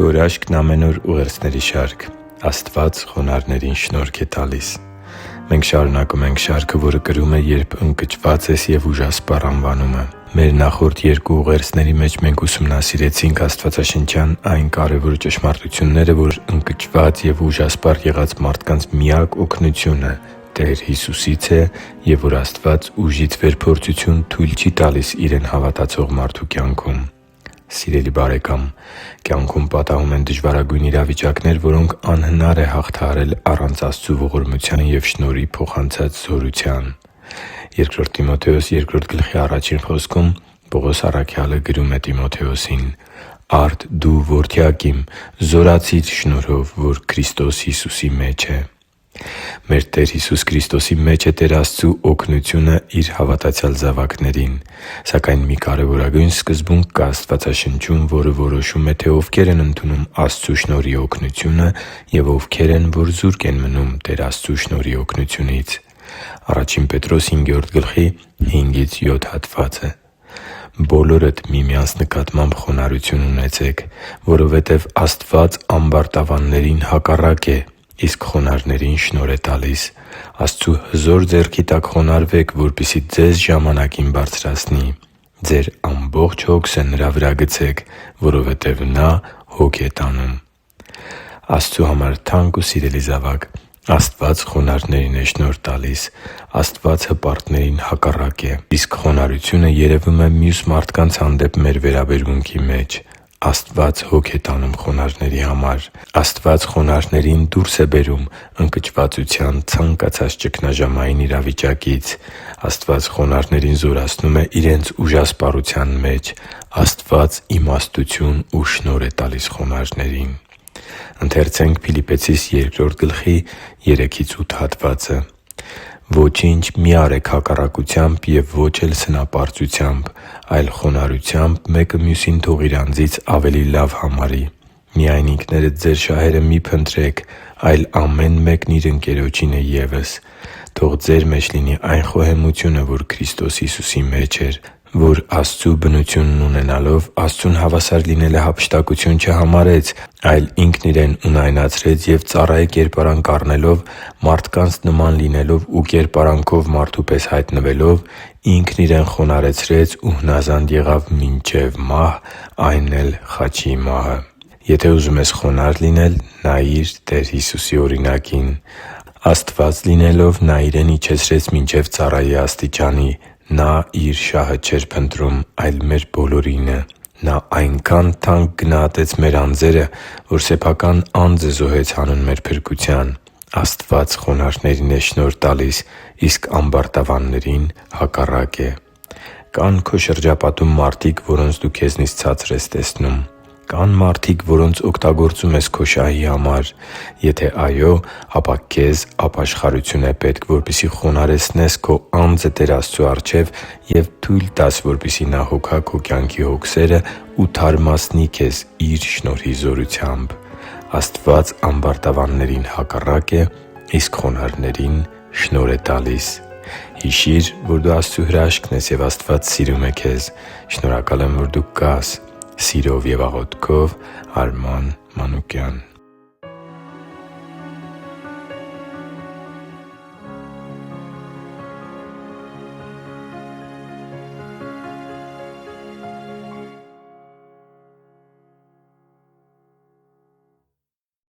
Գորաշկն ամեն օր ուղերձների շարք։ Աստված խոնարհներին շնորհք է տալիս։ Մենք շարունակում ենք շարքը, որը կրում է «Երբ ընկճված ես և ուժասպառ» անվանումը։ Մեր նախորդ երկու ուղերձների մեջ մենք ուսումնասիրեցինք աստվածաշնչյան այն կարևոր ճշմարտությունները, որ ընկճված և ուժասպառ եղած մարդկանց միակ օգնությունը Տեր Հիսուսից է և որ Աստված ուժից վեր փորձություն թույլ չի տալիս Իրեն հավատացող մարդու կյանքում։ Սիրելի՛ բարեկամ, կյանքում պատահում են դժվարագույն իրավիճակներ, որոնք անհնար է հաղթահարել առանց Աստծու ողորմության և շնորհի փոխանցած զորության։ 2 Տիմոթեոս 2:1 խոսքում Պողոս առաքյալը գրում է Տիմոթեոսին. «Արդ դու, որդյակ իմ, զորացի՛ր շնորհով, որ Քրիստոս Հիսուսի մեջ է»։ Մեր Տեր Հիսուս Քրիստոսի մեջ է Տեր Աստծու օգնությունը Իր հավատացյալ զավակներին։ Սակայն մի կարևորագույն սկզբունք կա Աստվածաշնչում, որը որոշում է, թե ովքեր են ընդունում Աստծու շնորհի օգնությունը և ովքեր են, որ զուրկ են մնում Տեր Աստծու շնորհի օգնությունից։ 1 Պետրոս 5:5-7 հատվածը. «Բոլորդ միմյանց նկատմամբ խոնարհություն ունեցեք, որովհետև Աստված ամբարտավաններին հակառակ է, իսկ խոնարհներին շնորհ է տալիս։ Աստծու հզոր ձեռքի տակ խոնարհվեք, որպեսզի ձեզ ժամանակին բարձրացնի։ Ձեր ամբողջ հոգսը Նրա վրա գցեք, որովհետև Նա հոգ է տանում» Աստծու համար թանկ ու սիրելի՛ զավակ, Աստված խոնարհներին է շնորհ տալիս։ Աստված հպարտներին հակառակ է։ Իսկ խոնարհությունը երևում է մյուս մարդկանց հանդեպ մեր վերաբերմունքի մեջ։ Աստված հոգ է տանում խոնարհների համար։ Աստված խոնարհներին դուրս է բերում ընկճվածության ցանկացած ճգնաժամային իրավիճակից։ Աստված խոնարհներին զորացնում է Իրենց ուժասպառության մեջ։ Աստված իմաստություն ու շնորհ է տալիս խոնարհներին։ «Ոչինչ մի՛ արեք հակառակությամբ և ո՛չ էլ սնապարծությամբ, այլ խոնարհությամբ մեկը մյուսին թող իր անձից ավելի լավ համարի։ Միայն ինքներդ ձեր շահերը մի՛ փնտրեք, այլ ամեն մեկն իր ընկերոջինը ևս։ Թող ձեր մեջ լինի այն խոհեմությունը, որ Քրիստոս Հիսուսի մեջ էր, որ Աստծու բնությունն ունենալով Աստծուն հավասար լինելը հափշտակություն չհամարեց, այլ Ինքն Իրեն ունայնացրեց և ծառայի կերպարանք առնելով, մարդկանց նման լինելով ու կերպարանքով մարդու պես հայտնվելով, Ինքն Իրեն խոնարհեցրեց ու հնազանդ եղավ մինչև մահ, այն էլ՝ խաչի մահը» (Փիլիպպեցիս 2:3-8): Եթե ուզում ես խոնարհ լինել, նայի՛ր Տեր Հիսուսի օրինակին։ Աստված լինելով՝ Նա Իրեն իջեցրեց մինչև ծառայի աստիճանի։ Նա Իր շահը չէր փնտրում, այլ մեր բոլորինը։ Նա այնքա՜ն թանկ գնահատեց մեր անձերը, որ սեփական անձը զոհեց հանուն մեր փրկության։ Աստված խոնարհներին է շնորհ տալիս, իսկ ամբարտավաններին հակառակ է։ Կա՞ն քո շրջապատում մարդիկ, որոնց դու քեզնից ցածր ես տեսնում։ Կա՞ն մարդիկ, որոնց օգտագործում ես քո շահի համար։ Եթե այո, ապա քեզ ապաշխարություն է պետք, որպեսզի խոնարհեցնես քո անձը Տեր Աստծու առջև և թույլ տաս, որպեսզի Նա հոգա քո կյանքի հոգսերը ու թարմացնի քեզ Իր շնորհի զորությամբ։ Աստված ամբարտավաններին հակառակ է, իսկ խոնարհներին շնորհ է տալիս։ Հիշի՛ր, որ դու Աստծո հրաշքն ես, և Աստված սիրում է քեզ։ Շնորհակալ եմ, որ դու կա՛ս։ Սիրով և աղոթքով, Արման Մանուկյան։